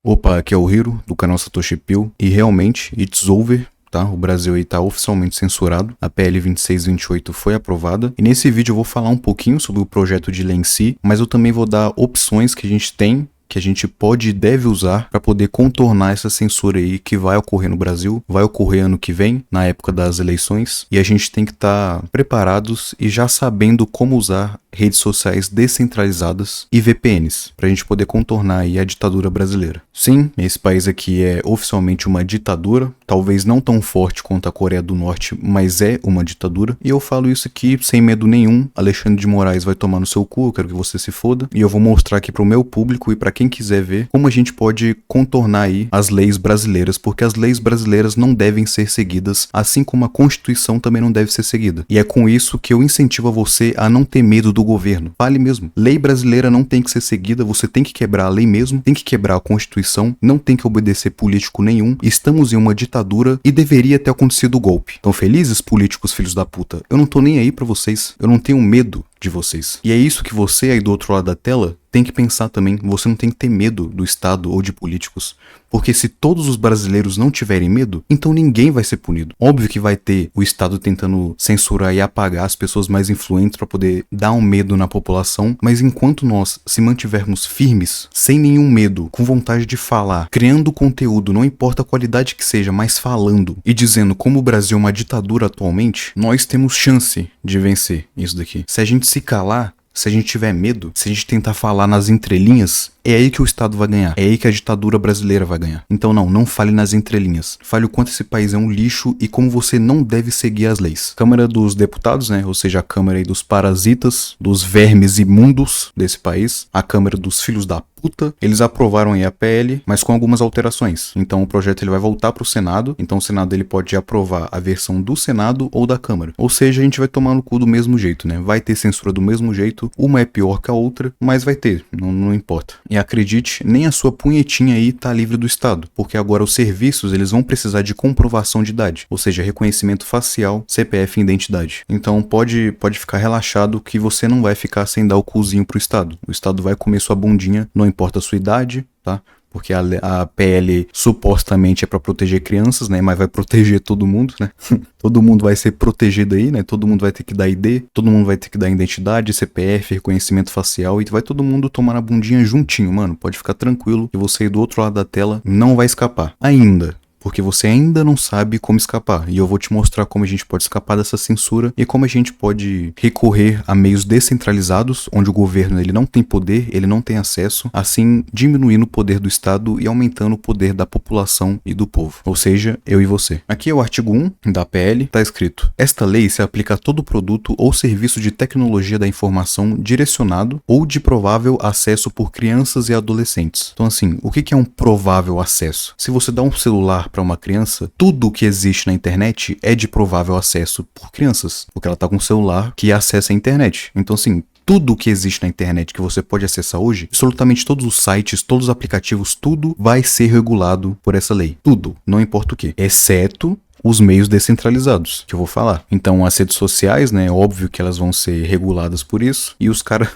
Opa, aqui é o Hiro, do canal Satoshi Pill, e realmente, it's over, tá? O Brasil aí tá oficialmente censurado, a PL 2628 foi aprovada, e nesse vídeo eu vou falar um pouquinho sobre o projeto de lei em si, mas eu também vou dar opções que a gente tem, que a gente pode e deve usar para poder contornar essa censura aí que vai ocorrer no Brasil, vai ocorrer ano que vem, na época das eleições, e a gente tem que estar preparados e já sabendo como usar redes sociais descentralizadas e VPNs, para a gente poder contornar aí a ditadura brasileira. Sim, esse país aqui é oficialmente uma ditadura, talvez não tão forte quanto a Coreia do Norte, mas é uma ditadura, e eu falo isso aqui sem medo nenhum. Alexandre de Moraes vai tomar no seu cu, eu quero que você se foda, e eu vou mostrar aqui pro meu público e para quem quiser ver como a gente pode contornar aí as leis brasileiras, porque as leis brasileiras não devem ser seguidas, assim como a Constituição também não deve ser seguida. E é com isso que eu incentivo a você a não ter medo do governo. Fale mesmo. Lei brasileira não tem que ser seguida, você tem que quebrar a lei mesmo, tem que quebrar a Constituição, não tem que obedecer político nenhum. Estamos em uma ditadura e deveria ter acontecido o golpe. Então, felizes políticos filhos da puta, eu não tô nem aí pra vocês, eu não tenho medo de vocês. E é isso que você aí do outro lado da tela tem que pensar também. Você não tem que ter medo do Estado ou de políticos, porque se todos os brasileiros não tiverem medo, então ninguém vai ser punido. Óbvio que vai ter o Estado tentando censurar e apagar as pessoas mais influentes para poder dar um medo na população, mas enquanto nós se mantivermos firmes, sem nenhum medo, com vontade de falar, criando conteúdo, não importa a qualidade que seja, mas falando e dizendo como o Brasil é uma ditadura atualmente, nós temos chance de vencer isso daqui. Se a gente se calar, se a gente tiver medo, se a gente tentar falar nas entrelinhas, é aí que o Estado vai ganhar. É aí que a ditadura brasileira vai ganhar. Então não fale nas entrelinhas. Fale o quanto esse país é um lixo e como você não deve seguir as leis. Câmara dos Deputados, né? Ou seja, a Câmara aí dos parasitas, dos vermes imundos desse país. A Câmara dos filhos da puta. Eles aprovaram aí a PL, mas com algumas alterações. Então o projeto ele vai voltar para o Senado. Então o Senado ele pode aprovar a versão do Senado ou da Câmara. Ou seja, a gente vai tomar no cu do mesmo jeito, né? Vai ter censura do mesmo jeito. Uma é pior que a outra, mas vai ter. Não importa. E acredite, nem a sua punhetinha aí tá livre do Estado, porque agora os serviços eles vão precisar de comprovação de idade, ou seja, reconhecimento facial, CPF e identidade. Então pode ficar relaxado que você não vai ficar sem dar o cuzinho pro Estado. O Estado vai comer sua bundinha, não importa a sua idade, tá? Porque a PL supostamente é para proteger crianças, né? Mas vai proteger todo mundo, né? Todo mundo vai ser protegido aí, né? Todo mundo vai ter que dar ID, todo mundo vai ter que dar identidade, CPF, reconhecimento facial, e vai todo mundo tomar na bundinha juntinho, mano. Pode ficar tranquilo que você aí do outro lado da tela não vai escapar. Ainda. Porque você ainda não sabe como escapar. E eu vou te mostrar como a gente pode escapar dessa censura e como a gente pode recorrer a meios descentralizados, onde o governo ele não tem poder, ele não tem acesso, assim diminuindo o poder do Estado e aumentando o poder da população e do povo. Ou seja, eu e você. Aqui é o artigo 1 da PL, tá escrito: esta lei se aplica a todo produto ou serviço de tecnologia da informação direcionado ou de provável acesso por crianças e adolescentes. Então assim, o que é um provável acesso? Se você dá um celular para uma criança, tudo que existe na internet é de provável acesso por crianças, porque ela tá com um celular que acessa a internet. Então assim, tudo que existe na internet que você pode acessar hoje, absolutamente todos os sites, todos os aplicativos, tudo vai ser regulado por essa lei. Tudo, não importa o que, exceto os meios descentralizados, que eu vou falar. Então, as redes sociais, né, óbvio que elas vão ser reguladas por isso, e os caras,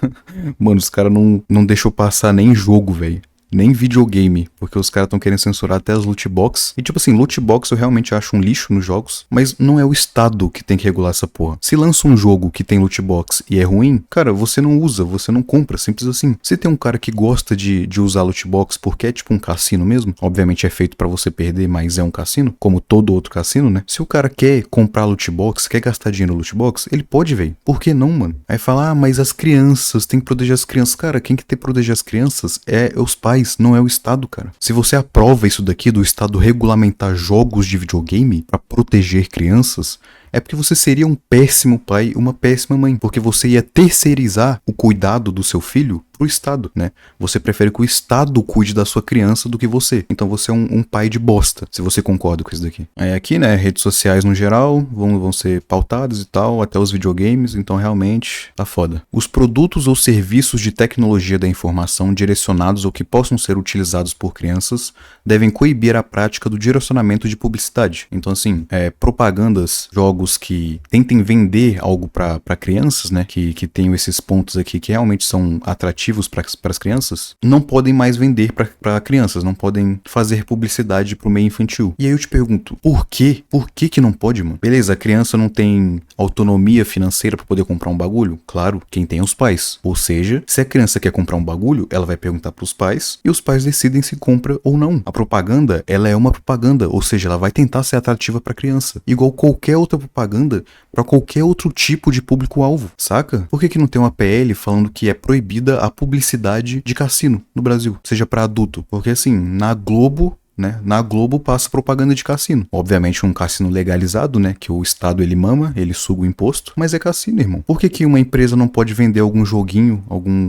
mano, os caras não deixam passar nem jogo, velho. Nem videogame, porque os caras estão querendo censurar até as loot box. E tipo assim, loot box eu realmente acho um lixo nos jogos, mas não é o Estado que tem que regular essa porra. Se lança um jogo que tem loot box e é ruim, cara, você não usa, você não compra, simples assim. Se tem um cara que gosta de usar loot box porque é tipo um cassino mesmo, obviamente é feito pra você perder, mas é um cassino, como todo outro cassino, né? Se o cara quer comprar loot box, quer gastar dinheiro no loot box, ele pode, velho. Por que não, mano? Aí fala, mas as crianças, tem que proteger as crianças. Cara, quem que tem que proteger as crianças é os pais. Não é o Estado, cara. Se você aprova isso daqui do Estado regulamentar jogos de videogame pra proteger crianças, é porque você seria um péssimo pai, uma péssima mãe, porque você ia terceirizar o cuidado do seu filho pro Estado, né? Você prefere que o Estado cuide da sua criança do que você. Então você é um pai de bosta, se você concorda com isso daqui. Aí aqui, né, redes sociais no geral vão ser pautadas e tal, até os videogames, então realmente tá foda. Os produtos ou serviços de tecnologia da informação direcionados ou que possam ser utilizados por crianças devem coibir a prática do direcionamento de publicidade. Então assim, propagandas, jogos que tentem vender algo para crianças, né, que tenham esses pontos aqui que realmente são atrativos atrativos para as crianças, não podem mais vender para crianças, não podem fazer publicidade pro meio infantil. E aí eu te pergunto, por quê? Por que não pode, mano? Beleza, a criança não tem autonomia financeira para poder comprar um bagulho? Claro, quem tem é os pais. Ou seja, se a criança quer comprar um bagulho, ela vai perguntar pros pais e os pais decidem se compra ou não. A propaganda, ela é uma propaganda, ou seja, ela vai tentar ser atrativa pra criança, igual qualquer outra propaganda para qualquer outro tipo de público-alvo, saca? Por que não tem uma PL falando que é proibida a publicidade de cassino no Brasil, seja para adulto? Porque assim, na Globo, né? Na Globo passa propaganda de cassino. Obviamente um cassino legalizado, né? Que o Estado ele mama, ele suga o imposto, mas é cassino, irmão. Por que uma empresa não pode vender algum joguinho,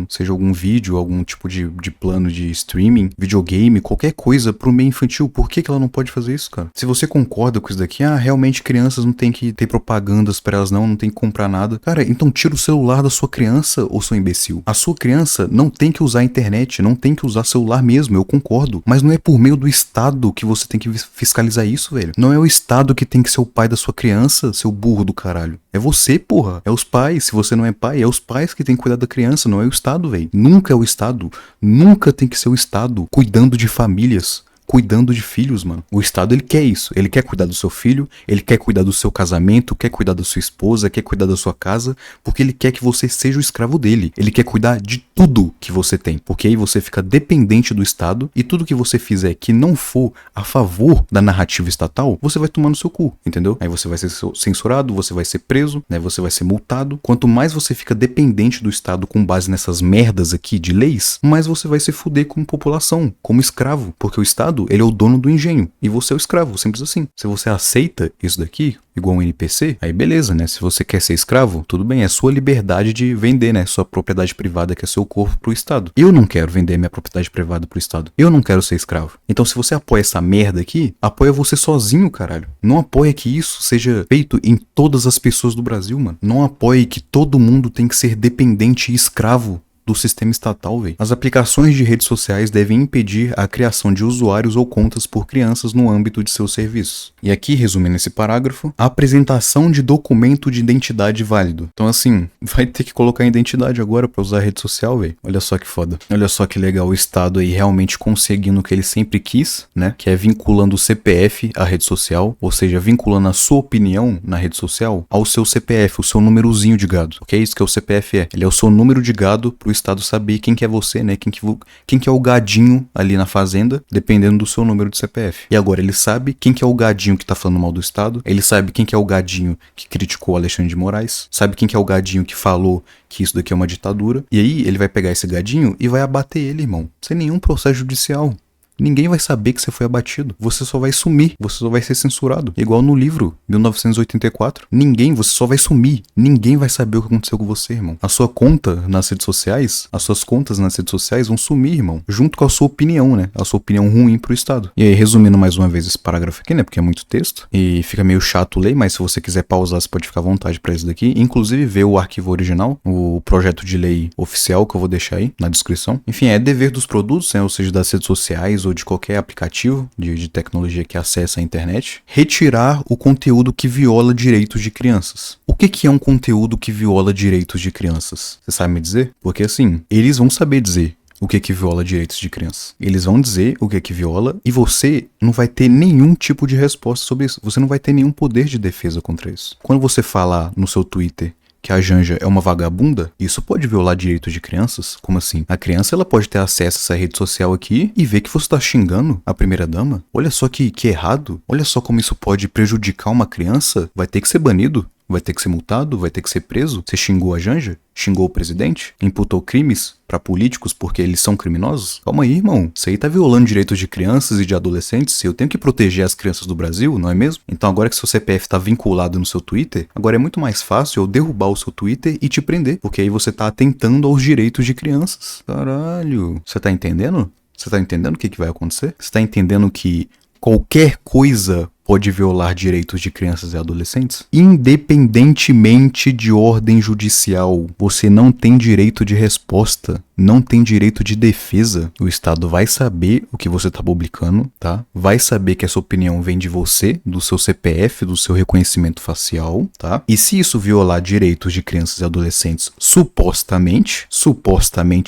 seja algum vídeo, algum tipo de plano de streaming, videogame, qualquer coisa pro meio infantil? Por que ela não pode fazer isso, cara? Se você concorda com isso daqui, realmente crianças não tem que ter propagandas pra elas não tem que comprar nada. Cara, então tira o celular da sua criança, ô seu imbecil. A sua criança não tem que usar a internet, não tem que usar celular mesmo, eu concordo. Mas não é por meio do Estado que você tem que fiscalizar isso, velho. Não é o Estado que tem que ser o pai da sua criança, seu burro do caralho. É você, porra. É os pais. Se você não é pai, é os pais que tem que cuidar da criança, não é o Estado, velho. Nunca é o Estado. Nunca tem que ser o Estado cuidando de famílias, cuidando de filhos, mano. O Estado, ele quer isso. Ele quer cuidar do seu filho, ele quer cuidar do seu casamento, quer cuidar da sua esposa, quer cuidar da sua casa, porque ele quer que você seja o escravo dele. Ele quer cuidar de tudo que você tem, porque aí você fica dependente do Estado e tudo que você fizer que não for a favor da narrativa estatal, você vai tomar no seu cu, entendeu? Aí você vai ser censurado, você vai ser preso, né? Você vai ser multado. Quanto mais você fica dependente do Estado com base nessas merdas aqui de leis, mais você vai se fuder como população, como escravo, porque o Estado ele é o dono do engenho e você é o escravo, simples assim. Se você aceita isso daqui, igual um NPC, aí beleza, né? Se você quer ser escravo, tudo bem, é sua liberdade de vender, né? Sua propriedade privada, que é seu corpo, pro Estado. Eu não quero vender minha propriedade privada pro Estado. Eu não quero ser escravo. Então se você apoia essa merda aqui, apoia você sozinho, caralho. Não apoia que isso seja feito em todas as pessoas do Brasil, mano. Não apoie que todo mundo tem que ser dependente e escravo do sistema estatal, velho. As aplicações de redes sociais devem impedir a criação de usuários ou contas por crianças no âmbito de seus serviços. E aqui, resumindo esse parágrafo, a apresentação de documento de identidade válido. Então assim, vai ter que colocar identidade agora pra usar a rede social, velho. Olha só que foda. Olha só que legal o Estado aí realmente conseguindo o que ele sempre quis, né? Que é vinculando o CPF à rede social, ou seja, vinculando a sua opinião na rede social ao seu CPF, o seu númerozinho de gado. Porque é isso que o CPF é. Ele é o seu número de gado pro Estado saber quem que é você, né? Quem que é o gadinho ali na fazenda, dependendo do seu número de CPF. E agora ele sabe quem que é o gadinho que tá falando mal do Estado, ele sabe quem que é o gadinho que criticou Alexandre de Moraes, sabe quem que é o gadinho que falou que isso daqui é uma ditadura, e aí ele vai pegar esse gadinho e vai abater ele, irmão, sem nenhum processo judicial. Ninguém vai saber que você foi abatido. Você só vai sumir. Você só vai ser censurado. Igual no livro, 1984. Você só vai sumir. Ninguém vai saber o que aconteceu com você, irmão. A sua conta nas redes sociais, as suas contas nas redes sociais vão sumir, irmão. Junto com a sua opinião, né? A sua opinião ruim pro Estado. E aí, resumindo mais uma vez esse parágrafo aqui, né? Porque é muito texto. E fica meio chato ler, mas se você quiser pausar, você pode ficar à vontade pra isso daqui. Inclusive, ver o arquivo original, o projeto de lei oficial que eu vou deixar aí na descrição. Enfim, é dever dos produtos, né? Ou seja, das redes sociais ou de qualquer aplicativo de tecnologia que acessa a internet, retirar o conteúdo que viola direitos de crianças. O que é um conteúdo que viola direitos de crianças? Você sabe me dizer? Porque assim, eles vão saber dizer o que viola direitos de crianças. Eles vão dizer o que viola e você não vai ter nenhum tipo de resposta sobre isso. Você não vai ter nenhum poder de defesa contra isso. Quando você falar no seu Twitter que a Janja é uma vagabunda, isso pode violar direitos de crianças? Como assim? A criança ela pode ter acesso a essa rede social aqui e ver que você tá xingando a primeira-dama? Olha só que errado. Olha só como isso pode prejudicar uma criança. Vai ter que ser banido. Vai ter que ser multado, vai ter que ser preso. Você xingou a Janja? Xingou o presidente? Imputou crimes pra políticos porque eles são criminosos? Calma aí, irmão. Isso aí tá violando direitos de crianças e de adolescentes. Eu tenho que proteger as crianças do Brasil, não é mesmo? Então agora que seu CPF tá vinculado no seu Twitter, agora é muito mais fácil eu derrubar o seu Twitter e te prender. Porque aí você tá atentando aos direitos de crianças. Caralho. Você tá entendendo? Você tá entendendo o que vai acontecer? Você tá entendendo que qualquer coisa pode violar direitos de crianças e adolescentes? Independentemente de ordem judicial, você não tem direito de resposta, não tem direito de defesa. O Estado vai saber o que você está publicando, tá? Vai saber que essa opinião vem de você, do seu CPF, do seu reconhecimento facial, tá? E se isso violar direitos de crianças e adolescentes, supostamente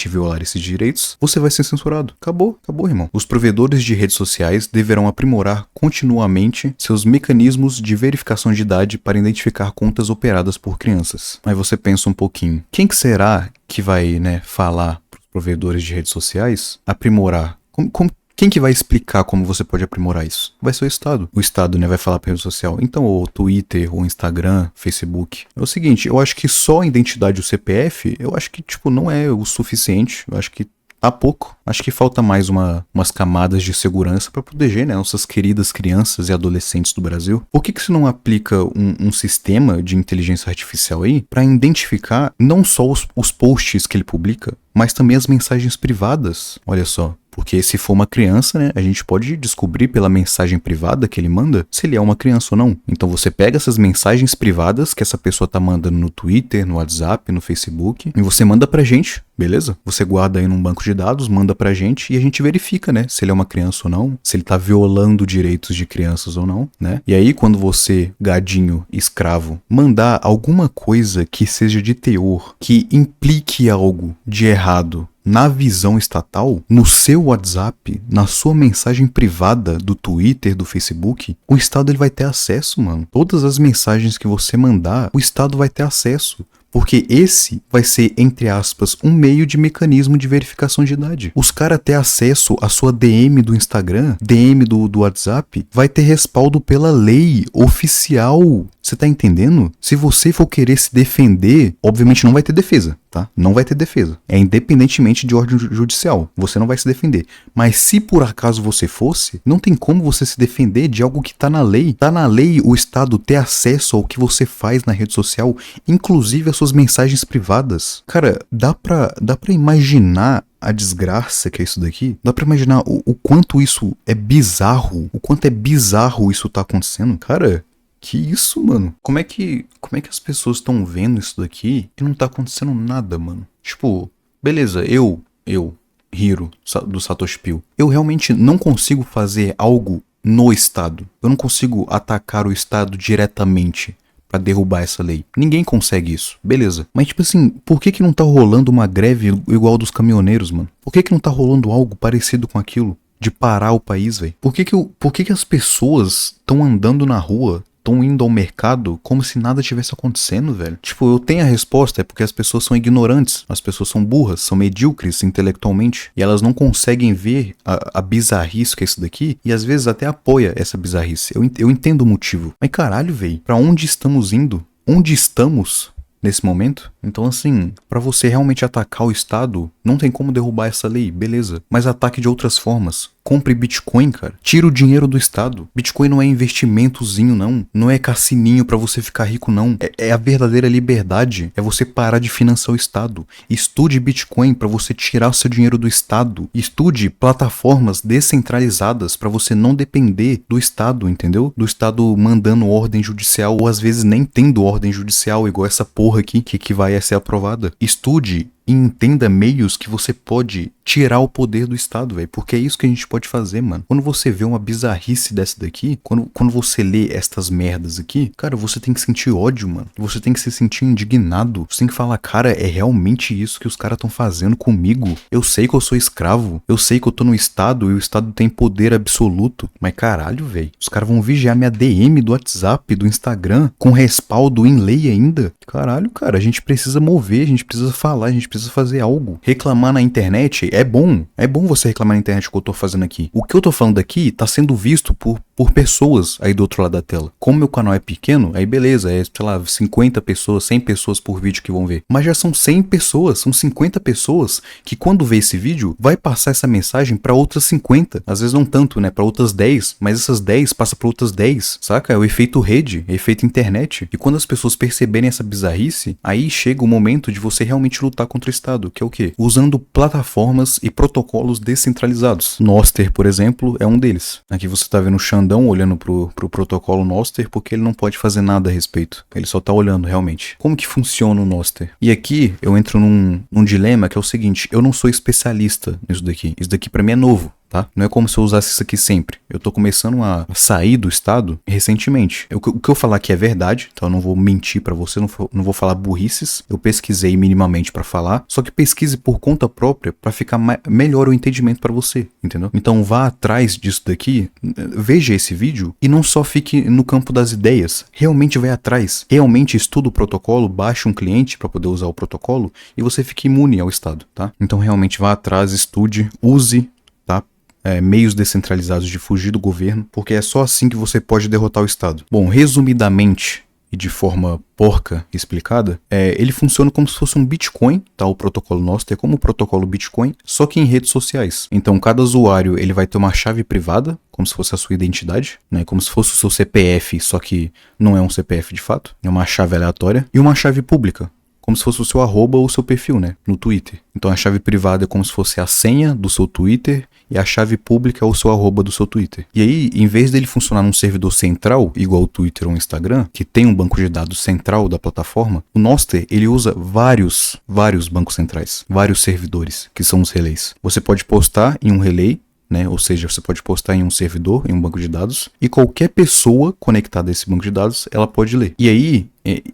violar esses direitos, você vai ser censurado. Acabou, irmão. Os provedores de redes sociais deverão aprimorar continuamente seus mecanismos de verificação de idade para identificar contas operadas por crianças. Aí você pensa um pouquinho, quem que será que vai, falar para os provedores de redes sociais aprimorar? Quem que vai explicar como você pode aprimorar isso? Vai ser o Estado. O Estado, vai falar para a rede social. Então, o Twitter, o Instagram, Facebook. É o seguinte, eu acho que só a identidade do CPF, eu acho que, não é o suficiente. Eu acho que tá pouco. Acho que falta mais umas camadas de segurança para proteger, nossas queridas crianças e adolescentes do Brasil. Por que você não aplica um sistema de inteligência artificial aí para identificar não só os posts que ele publica, mas também as mensagens privadas? Olha só. Porque se for uma criança, a gente pode descobrir pela mensagem privada que ele manda se ele é uma criança ou não. Então você pega essas mensagens privadas que essa pessoa tá mandando no Twitter, no WhatsApp, no Facebook, e você manda pra gente, beleza? Você guarda aí num banco de dados, manda pra gente e a gente verifica, se ele é uma criança ou não, se ele tá violando direitos de crianças ou não, E aí quando você, gadinho, escravo, mandar alguma coisa que seja de teor, que implique algo de errado, na visão estatal, no seu WhatsApp, na sua mensagem privada do Twitter, do Facebook, o Estado ele vai ter acesso, mano. Todas as mensagens que você mandar, o Estado vai ter acesso. Porque esse vai ser, entre aspas, um meio de mecanismo de verificação de idade. Os caras ter acesso à sua DM do Instagram, DM do WhatsApp, vai ter respaldo pela lei oficial. Você tá entendendo? Se você for querer se defender, obviamente não vai ter defesa, tá? Não vai ter defesa. É independentemente de ordem judicial. Você não vai se defender. Mas se por acaso você fosse, não tem como você se defender de algo que tá na lei. Tá na lei o Estado ter acesso ao que você faz na rede social, inclusive as suas mensagens privadas. Cara, dá pra imaginar a desgraça que é isso daqui? Dá pra imaginar o quanto isso é bizarro? O quanto é bizarro isso tá acontecendo? Cara, que isso, mano? Como é que as pessoas estão vendo isso daqui e não tá acontecendo nada, mano? Beleza, eu, Hiro, do Satoshi Pio, eu realmente não consigo fazer algo no Estado. Eu não consigo atacar o Estado diretamente pra derrubar essa lei. Ninguém consegue isso, beleza. Mas por que não tá rolando uma greve igual dos caminhoneiros, mano? Por que não tá rolando algo parecido com aquilo? De parar o país, velho? Por que as pessoas estão andando na rua, estão indo ao mercado como se nada tivesse acontecendo, velho? Eu tenho a resposta, é porque as pessoas são ignorantes, as pessoas são burras, são medíocres intelectualmente, e elas não conseguem ver a bizarrice que é isso daqui, e às vezes até apoia essa bizarrice. Eu entendo o motivo. Mas caralho, velho, pra onde estamos indo? Onde estamos nesse momento? Então pra você realmente atacar o Estado, não tem como derrubar essa lei, beleza. Mas ataque de outras formas. Compre Bitcoin, cara. Tira o dinheiro do Estado. Bitcoin não é investimentozinho, não. Não é cassininho pra você ficar rico, não. É a verdadeira liberdade. É você parar de financiar o Estado. Estude Bitcoin pra você tirar o seu dinheiro do Estado. Estude plataformas descentralizadas pra você não depender do Estado, entendeu? Do Estado mandando ordem judicial ou às vezes nem tendo ordem judicial, igual essa porra aqui que vai ser aprovada. Estude e entenda meios que você pode tirar o poder do Estado, velho. Porque é isso que a gente pode fazer, mano. Quando você vê uma bizarrice dessa daqui, quando você lê estas merdas aqui, cara, você tem que sentir ódio, mano. Você tem que se sentir indignado. Você tem que falar, cara, é realmente isso que os caras estão fazendo comigo. Eu sei que eu sou escravo. Eu sei que eu tô no Estado e o Estado tem poder absoluto. Mas caralho, velho. Os caras vão vigiar minha DM do WhatsApp, do Instagram, com respaldo em lei ainda. Caralho, cara, a gente precisa mover, a gente precisa falar, a gente precisa fazer algo. Reclamar na internet é bom. É bom você reclamar na internet o que eu tô fazendo aqui. O que eu tô falando aqui tá sendo visto por pessoas aí do outro lado da tela. Como meu canal é pequeno, aí beleza, sei lá, 50 pessoas, 100 pessoas por vídeo que vão ver. Mas já são 100 pessoas, são 50 pessoas que quando vê esse vídeo, vai passar essa mensagem pra outras 50. Às vezes não tanto, pra outras 10, mas essas 10 passa pra outras 10, saca? É o efeito rede, é o efeito internet. E quando as pessoas perceberem essa bizarrice, aí chega o momento de você realmente lutar contra o Estado, que é o quê? Usando plataformas e protocolos descentralizados. Nostr, por exemplo, é um deles. Aqui você tá vendo o Xandão grandão olhando pro protocolo Nostr, porque ele não pode fazer nada a respeito. Ele só tá olhando realmente. Como que funciona o Nostr? E aqui eu entro num dilema que é o seguinte, eu não sou especialista nisso daqui. Isso daqui pra mim é novo. Tá? Não é como se eu usasse isso aqui sempre. Eu tô começando a sair do estado recentemente. O que eu falar aqui é verdade, então eu não vou mentir pra você, não vou falar burrices. Eu pesquisei minimamente pra falar, só que pesquise por conta própria pra ficar melhor o entendimento pra você, entendeu? Então vá atrás disso daqui, veja esse vídeo e não só fique no campo das ideias. Realmente vai atrás, realmente estuda o protocolo, baixe um cliente pra poder usar o protocolo e você fique imune ao estado, tá? Então realmente vá atrás, estude, use, tá? Meios descentralizados de fugir do governo, porque é só assim que você pode derrotar o Estado. Bom, resumidamente e de forma porca explicada, ele funciona como se fosse um Bitcoin, tá? O protocolo Nostr é como o protocolo Bitcoin, só que em redes sociais. Então, cada usuário ele vai ter uma chave privada, como se fosse a sua identidade, né? Como se fosse o seu CPF, só que não é um CPF de fato, é uma chave aleatória, e uma chave pública, como se fosse o seu arroba ou o seu perfil, né, no Twitter. Então a chave privada é como se fosse a senha do seu Twitter e a chave pública é o seu arroba do seu Twitter. E aí, em vez dele funcionar num servidor central, igual o Twitter ou o Instagram, que tem um banco de dados central da plataforma, o Nostr, ele usa vários bancos centrais, vários servidores, que são os relés. Você pode postar em um relay, né? Ou seja, você pode postar em um servidor, em um banco de dados, e qualquer pessoa conectada a esse banco de dados, ela pode ler. E aí,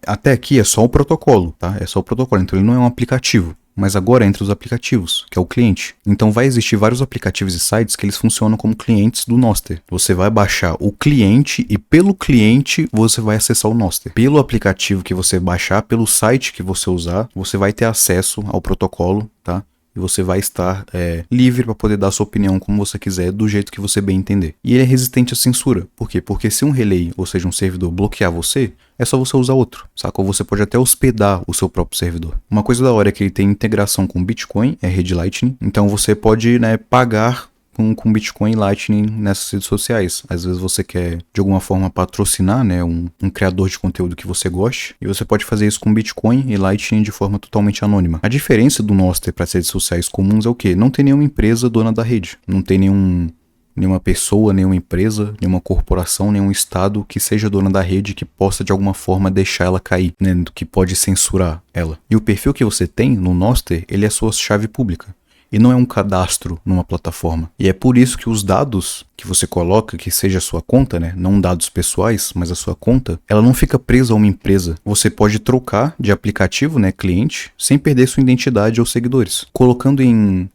até aqui é só o protocolo, tá? É só o protocolo, então ele não é um aplicativo. Mas agora entra os aplicativos, que é o cliente. Então vai existir vários aplicativos e sites que eles funcionam como clientes do Nostr. Você vai baixar o cliente e pelo cliente você vai acessar o Nostr. Pelo aplicativo que você baixar, pelo site que você usar, você vai ter acesso ao protocolo, tá? E você vai estar livre para poder dar a sua opinião como você quiser, do jeito que você bem entender. E ele é resistente à censura. Por quê? Porque se um relay, ou seja, um servidor, bloquear você, é só você usar outro, saca? Ou você pode até hospedar o seu próprio servidor. Uma coisa da hora é que ele tem integração com Bitcoin, é rede Lightning, então você pode, né, pagar com Bitcoin e Lightning nessas redes sociais. Às vezes você quer, de alguma forma, patrocinar, né, um criador de conteúdo que você goste, e você pode fazer isso com Bitcoin e Lightning de forma totalmente anônima. A diferença do Nostr para as redes sociais comuns é o quê? Não tem nenhuma empresa dona da rede. Não tem nenhuma pessoa, nenhuma empresa, nenhuma corporação, nenhum estado que seja dona da rede que possa de alguma forma deixar ela cair, né, que pode censurar ela. E o perfil que você tem no Nostr, ele é a sua chave pública. E não é um cadastro numa plataforma. E é por isso que os dados que você coloca, que seja a sua conta, né, não dados pessoais, mas a sua conta, ela não fica presa a uma empresa. Você pode trocar de aplicativo, né, cliente, sem perder sua identidade ou seguidores. Colocando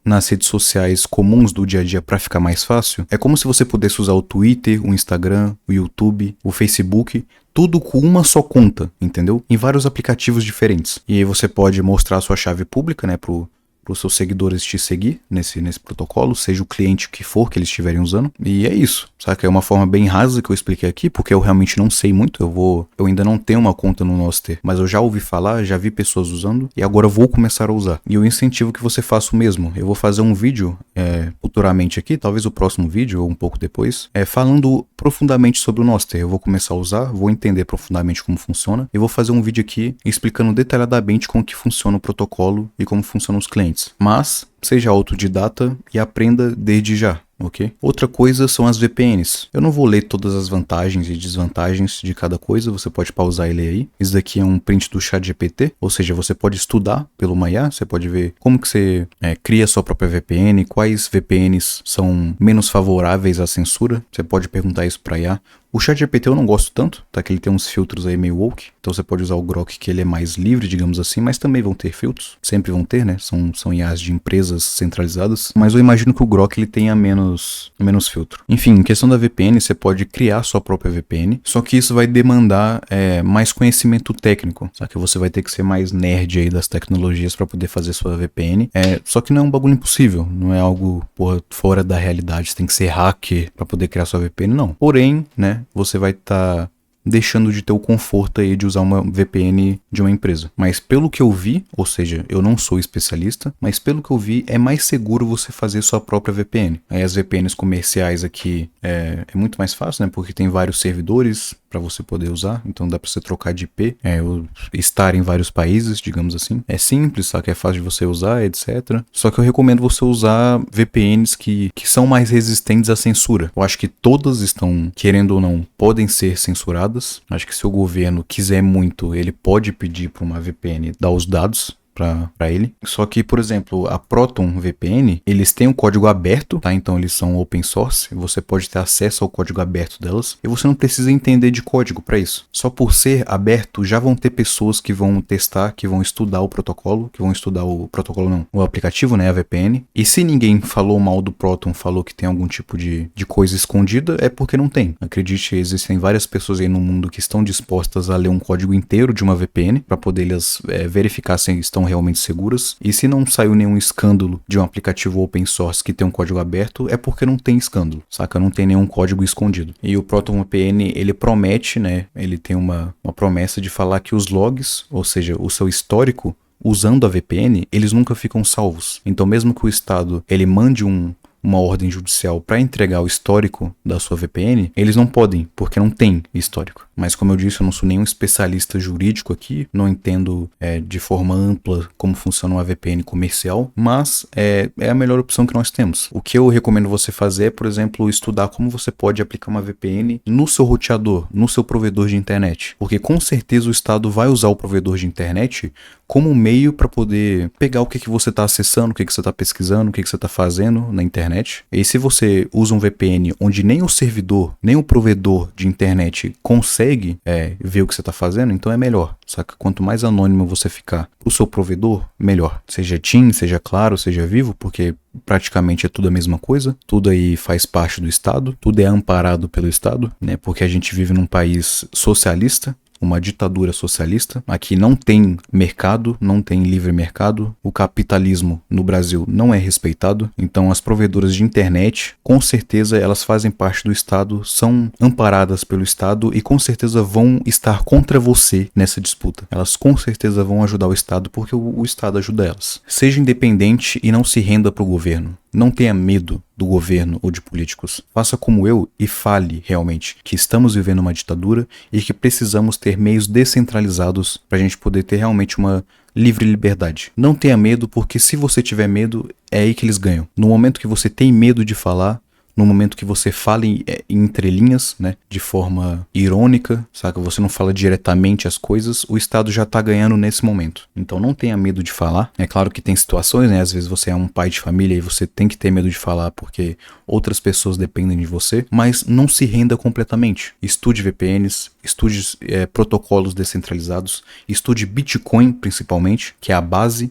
nas redes sociais comuns do dia a dia para ficar mais fácil, é como se você pudesse usar o Twitter, o Instagram, o YouTube, o Facebook, tudo com uma só conta, entendeu? Em vários aplicativos diferentes. E aí você pode mostrar a sua chave pública, né, para os seus seguidores te seguir nesse protocolo, seja o cliente que for que eles estiverem usando. E é isso, saca? É uma forma bem rasa que eu expliquei aqui, porque eu realmente não sei muito. Eu ainda não tenho uma conta no Nostr, mas eu já ouvi falar, já vi pessoas usando e agora eu vou começar a usar. E eu incentivo que você faça o mesmo. Eu vou fazer um vídeo futuramente aqui, talvez o próximo vídeo ou um pouco depois, falando profundamente sobre o Nostr. Eu vou começar a usar, vou entender profundamente como funciona e vou fazer um vídeo aqui explicando detalhadamente como que funciona o protocolo e como funcionam os clientes. Mas seja autodidata e aprenda desde já, ok? Outra coisa são as VPNs. Eu não vou ler todas as vantagens e desvantagens de cada coisa, você pode pausar e ler aí. Isso daqui é um print do ChatGPT, ou seja, você pode estudar pelo Maya, você pode ver como que você cria sua própria VPN, quais VPNs são menos favoráveis à censura, você pode perguntar isso para IA. O ChatGPT eu não gosto tanto, tá? Que ele tem uns filtros aí meio woke, então você pode usar o Grok que ele é mais livre, digamos assim, mas também vão ter filtros, sempre vão ter, né? São IAs de empresas centralizadas, mas eu imagino que o Grok ele tenha menos filtro. Enfim, em questão da VPN, você pode criar sua própria VPN, só que isso vai demandar mais conhecimento técnico, só que você vai ter que ser mais nerd aí das tecnologias para poder fazer sua VPN, só que não é um bagulho impossível, não é algo fora da realidade, você tem que ser hacker para poder criar sua VPN, não. Porém, né, você vai estar deixando de ter o conforto aí de usar uma VPN de uma empresa. Mas pelo que eu vi, ou seja, eu não sou especialista, mas pelo que eu vi, é mais seguro você fazer sua própria VPN. Aí as VPNs comerciais aqui é muito mais fácil, né? Porque tem vários servidores para você poder usar, então dá para você trocar de IP, estar em vários países, digamos assim. É simples, sabe? É fácil de você usar, etc. Só que eu recomendo você usar VPNs que são mais resistentes à censura. Eu acho que todas estão, querendo ou não, podem ser censuradas. Acho que se o governo quiser muito, ele pode pedir para uma VPN dar os dados para ele. Só que, por exemplo, a Proton VPN, eles têm um código aberto, tá? Então eles são open source, você pode ter acesso ao código aberto delas e você não precisa entender de código para isso. Só por ser aberto, já vão ter pessoas que vão testar, que vão estudar o protocolo, o aplicativo, né, a VPN. E se ninguém falou mal do Proton, falou que tem algum tipo de coisa escondida, é porque não tem. Acredite, existem várias pessoas aí no mundo que estão dispostas a ler um código inteiro de uma VPN para poder elas verificar se estão realmente seguras, e se não saiu nenhum escândalo de um aplicativo open source que tem um código aberto, é porque não tem escândalo, saca? Não tem nenhum código escondido. E o ProtonVPN, ele promete, né, ele tem uma promessa de falar que os logs, ou seja, o seu histórico, usando a VPN, eles nunca ficam salvos. Então mesmo que o Estado, ele mande uma ordem judicial para entregar o histórico da sua VPN, eles não podem, porque não tem histórico. Mas como eu disse, eu não sou nenhum especialista jurídico aqui, não entendo de forma ampla como funciona uma VPN comercial, mas é a melhor opção que nós temos. O que eu recomendo você fazer é, por exemplo, estudar como você pode aplicar uma VPN no seu roteador, no seu provedor de internet, porque com certeza o Estado vai usar o provedor de internet como meio para poder pegar o que você está acessando, o que você está pesquisando, o que você está fazendo na internet. E se você usa um VPN onde nem o servidor, nem o provedor de internet consegue ver o que você está fazendo, então é melhor, saca? Quanto mais anônimo você ficar o seu provedor, melhor. Seja TIM, seja Claro, seja Vivo, porque praticamente é tudo a mesma coisa, tudo aí faz parte do Estado, tudo é amparado pelo Estado, né? Porque a gente vive num país socialista, uma ditadura socialista. Aqui não tem mercado, não tem livre mercado. O capitalismo no Brasil não é respeitado. Então as provedoras de internet, com certeza elas fazem parte do Estado, são amparadas pelo Estado e com certeza vão estar contra você nessa disputa. Elas com certeza vão ajudar o Estado porque o Estado ajuda elas. Seja independente e não se renda para o governo. Não tenha medo do governo ou de políticos. Faça como eu e fale realmente que estamos vivendo uma ditadura e que precisamos ter meios descentralizados para a gente poder ter realmente uma livre liberdade. Não tenha medo, porque se você tiver medo, é aí que eles ganham. No momento que você tem medo de falar, no momento que você fala em entrelinhas, né, de forma irônica, saca? Você não fala diretamente as coisas, o Estado já tá ganhando nesse momento. Então não tenha medo de falar. É claro que tem situações, né, às vezes você é um pai de família e você tem que ter medo de falar porque outras pessoas dependem de você, mas não se renda completamente. Estude VPNs, estude protocolos descentralizados, estude Bitcoin principalmente, que é a base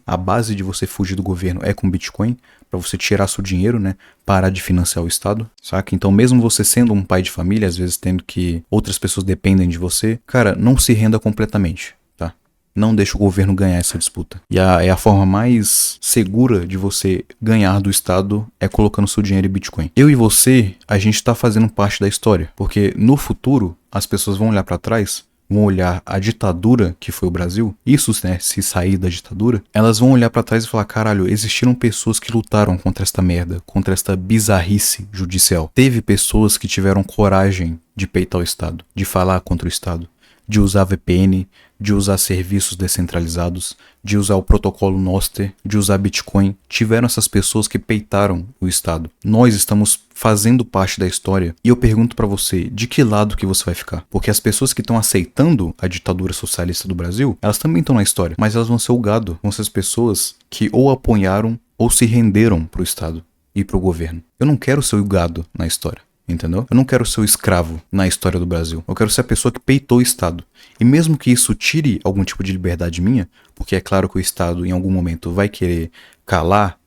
de você fugir do governo é com Bitcoin, para você tirar seu dinheiro, né, parar de financiar o Estado, saca? Então mesmo você sendo um pai de família, às vezes tendo que outras pessoas dependem de você, cara, não se renda completamente, tá? Não deixe o governo ganhar essa disputa. E a forma mais segura de você ganhar do Estado é colocando seu dinheiro em Bitcoin. Eu e você, a gente tá fazendo parte da história, porque no futuro as pessoas vão olhar para trás, vão olhar a ditadura que foi o Brasil, isso, né, se sair da ditadura, elas vão olhar pra trás e falar, caralho, existiram pessoas que lutaram contra esta merda, contra esta bizarrice judicial. Teve pessoas que tiveram coragem de peitar o Estado, de falar contra o Estado, de usar VPN, de usar serviços descentralizados, de usar o protocolo Nostr, de usar Bitcoin. Tiveram essas pessoas que peitaram o Estado. Nós estamos fazendo parte da história e eu pergunto pra você, de que lado que você vai ficar? Porque as pessoas que estão aceitando a ditadura socialista do Brasil, elas também estão na história, mas elas vão ser o gado, vão ser as pessoas que ou apoiaram ou se renderam pro Estado e pro governo. Eu não quero ser o gado na história. Entendeu? Eu não quero ser o escravo na história do Brasil. Eu quero ser a pessoa que peitou o Estado. E mesmo que isso tire algum tipo de liberdade minha, porque é claro que o Estado em algum momento vai querer calar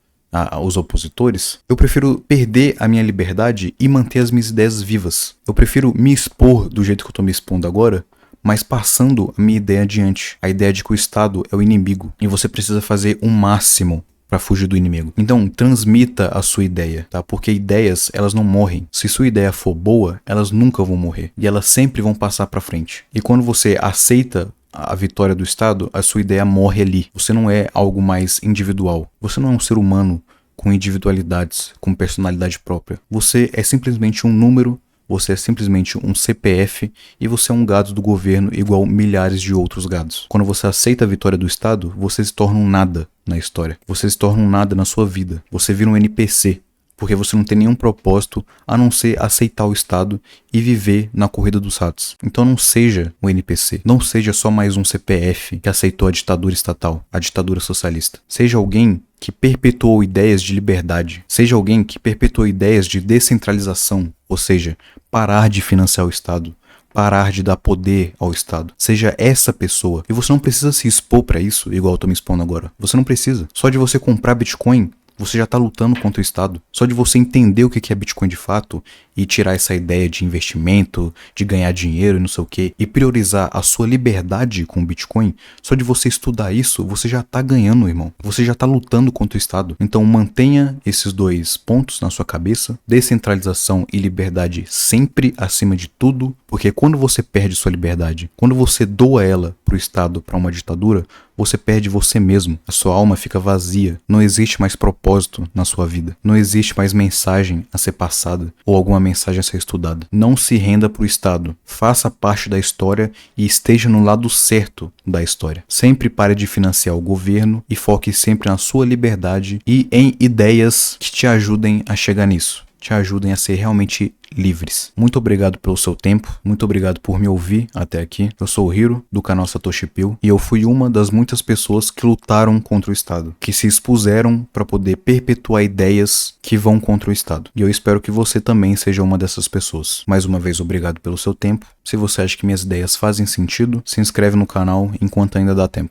os opositores, eu prefiro perder a minha liberdade e manter as minhas ideias vivas. Eu prefiro me expor do jeito que eu tô me expondo agora, mas passando a minha ideia adiante. A ideia de que o Estado é o inimigo. E você precisa fazer o máximo para fugir do inimigo. Então, transmita a sua ideia, tá? Porque ideias, elas não morrem. Se sua ideia for boa, elas nunca vão morrer. E elas sempre vão passar para frente. E quando você aceita a vitória do Estado, a sua ideia morre ali. Você não é algo mais individual. Você não é um ser humano com individualidades, com personalidade própria. Você é simplesmente um número, você é simplesmente um CPF e você é um gado do governo igual milhares de outros gados. Quando você aceita a vitória do Estado, você se torna um nada na história. Você se torna um nada na sua vida. Você vira um NPC, porque você não tem nenhum propósito a não ser aceitar o Estado e viver na corrida dos ratos. Então não seja um NPC, não seja só mais um CPF que aceitou a ditadura estatal, a ditadura socialista. Seja alguém que perpetuou ideias de liberdade, seja alguém que perpetuou ideias de descentralização, ou seja, parar de financiar o Estado, parar de dar poder ao Estado. Seja essa pessoa. E você não precisa se expor para isso, igual eu tô me expondo agora. Você não precisa. Só de você comprar Bitcoin, você já está lutando contra o Estado. Só de você entender o que é Bitcoin de fato e tirar essa ideia de investimento, de ganhar dinheiro e não sei o que, e priorizar a sua liberdade com o Bitcoin, só de você estudar isso, você já está ganhando, irmão. Você já está lutando contra o Estado. Então mantenha esses dois pontos na sua cabeça. Descentralização e liberdade sempre acima de tudo, porque quando você perde sua liberdade, quando você doa ela para o Estado, para uma ditadura, você perde você mesmo. A sua alma fica vazia. Não existe mais propósito na sua vida. Não existe mais mensagem a ser passada ou alguma mensagem a ser estudada. Não se renda para o Estado. Faça parte da história e esteja no lado certo da história. Sempre pare de financiar o governo e foque sempre na sua liberdade e em ideias que te ajudem a chegar nisso. Te ajudem a ser realmente livres. Muito obrigado pelo seu tempo, muito obrigado por me ouvir até aqui. Eu sou o Hiro, do canal Satoshi Pill, e eu fui uma das muitas pessoas que lutaram contra o Estado, que se expuseram para poder perpetuar ideias que vão contra o Estado. E eu espero que você também seja uma dessas pessoas. Mais uma vez, obrigado pelo seu tempo. Se você acha que minhas ideias fazem sentido, se inscreve no canal enquanto ainda dá tempo.